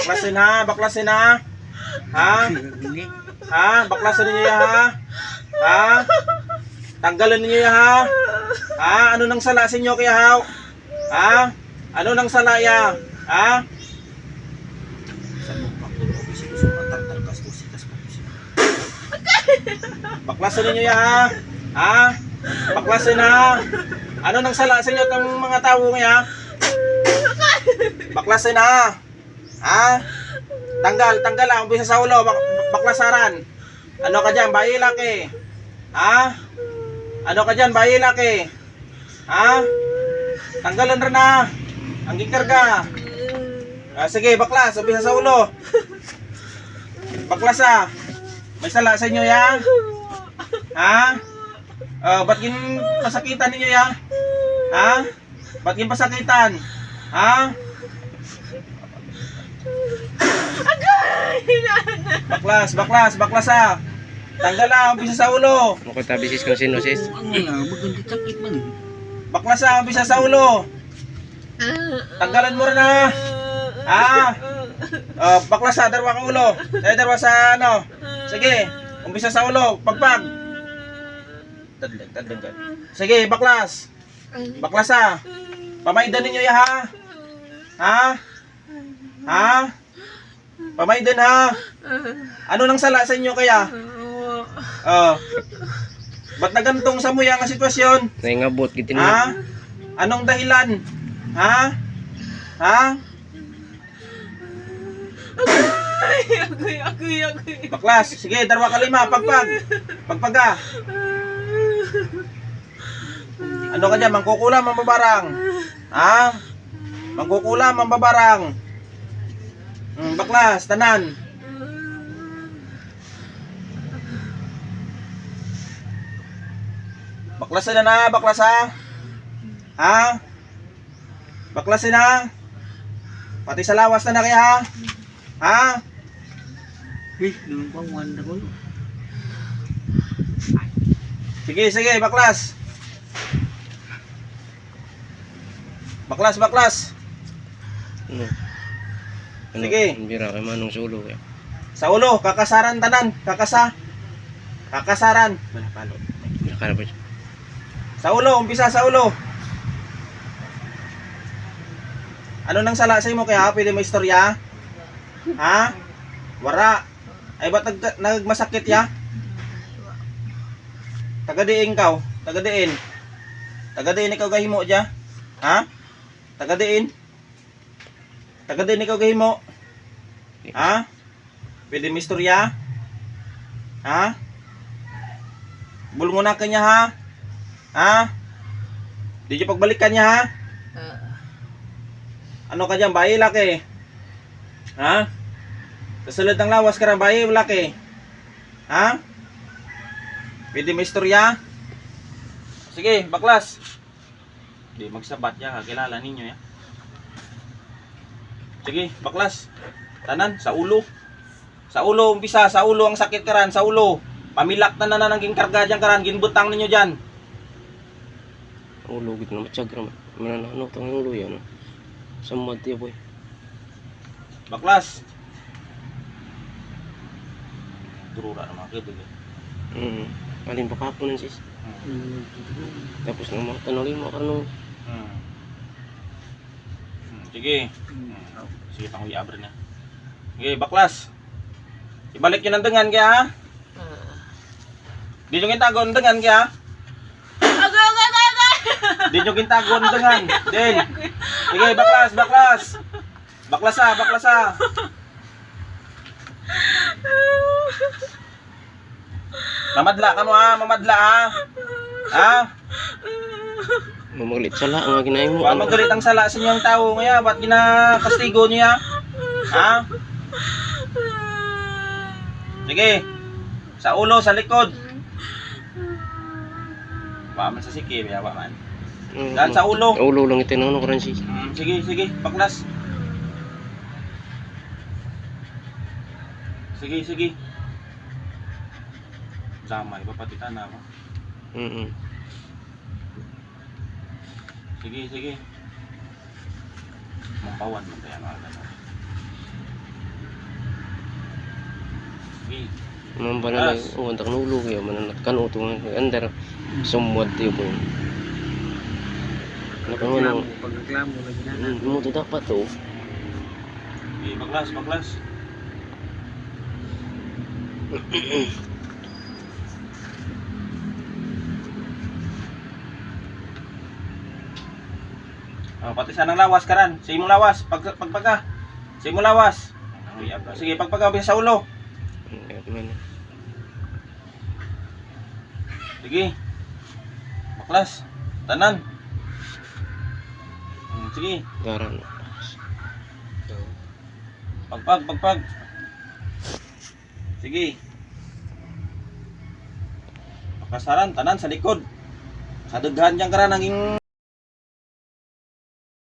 Baklasin ha, baklasin ha. Ha? Ha? Baklasin niyo ya ha. Ha? Tanggalan niyo ya ha. Ha? Ano nang sala sa inyo kaya ha? Ha? Ano nang sala ya? Ha? Baklasin niyo ya ha. Ha? Baklasin ha. Ano nang sala sa inyo tong mga tao kaya? Baklasin ha. Ha? Tanggal, tanggal lang, umpisa sa ulo, baklasaran. Ano ka dyan, bayi laki? Ha? Ano ka dyan, bayi laki? Ha? Tanggalan rin na. Ang gikarga. Sige, baklas, umpisa sa ulo. Baklas ha. May sala sa inyo ya? Ha? Ba't kin pasakitan ninyo ya? Ha? Ba't kin pasakitan? Ha? Baklas, baklas, baklas ha. Tanggal ha, umpisa sa ulo. Mukha tabisis kang sino sis. Baklas ha, umpisa sa ulo. Tanggalan mo rin ha. Ha? Baklas ha, darwa kang ulo. Darwa sa ano. Sige, umpisa sa ulo, pagpag. Tadlag, tadlag. Sige, baklas. Baklas ha. Pamaydan ninyo ya ha. Ha? Ha? Pamaydan ha. Ano nang sala sa inyo kaya? Ba't nagantong sa muya nga sitwasyon? Naingabot gitin Ha? Anong dahilan? Ha? Ha? Baklas, sige, darwa ka lima, pagpag. Pagpaga. Ano ka dyan, mangkukulam, mambabarang. Ha? Mangkukulam, mambabarang. Baklas, tanan. Baklasin na, baklas ha. Ha? Baklasin na. Pati sa lawas na kaya ha. Ha? Sige, sige, baklas. Baklas, baklas. Ano? Sige. Bira kay manong sulo ya. Sa ulo, kakasaran tanan, kakasaran. Palo. Nakara ba siya? Sa ulo, umpisa sa ulo. Ano nang sala sa imo kaya? Pwede mo istorya? Ha? Wara. Ay ba't nagmasakit ya? Tagadiin kaw, tagadiin. Tagadiin ikaw gahimo dya. Ha? Tagadiin. Tagadiin ikaw gahimo. Ha? Pwede mo istorya? Ha? Bulungo na kanya ha? Ha? Di nyo pagbalikan niya ha? Ano ka dyan? Bayi laki? Ha? Kasulad ng lawas ka rin, bayi laki? Ha? Pwede mo istorya? Sige, baklas. Di magsabat ya, kakilala ninyo ya. Sige, baklas. Tanan, sa ulo. Sa ulo, umpisa, sa ulo ang sakit karan, sa ulo. Pamilak na naging karga dyan karan, ginbutang ninyo dyan. Ulo gid na matsyag ra. Mananano tang ulo yan. Samad tiya boy. Baklas. Durura na mga kibig. Alin pa kaponan sis. Tapos nang mga tanolin mo karno. Sige. Sige, pang abre na. Sige, baklas. Ibalik yun ang dengan kaya ha? Di nyo kintagon dengan kaya ha? Di nyo kintagon dengan. Din. Sige, baklas, baklas. Baklas ha, baklas ha. Mamadla ka mo ha, mamadla ha. Ha? Mamalit sala nga ginaay mo. Wa magalit ang sala sa inyong tao ngaya, ba't ginakastigo niyo ya? Ha? Sige. Sa ulo, sa likod. Wa man sa sikip, ya wa man. Dan sa ulo. Sa ulo lang itinano karon sis. Sige, sige, baklas. Sige, sige. Damay, papatitan na ako. Sige, sige. Mampawan mo kaya mga ganun. Sige. Mambala na yung untak nulog yun. Mananat kanuto nga. Under. Sumwad yun po. Nakangunong. Pagreklamo lagi na. Muto dapat to. Sige, baklas, baklas. Pati sa nang lawas karan. Sa imong lawas, pagpaga. Sa imong lawas. Sige, pagpaga bisa sa ulo. Sige. Baklas. Tanan. Sige. Garan. Pagpag. Sige. Pakasaran, tanan sa likod. Sa daghan niyang karan ang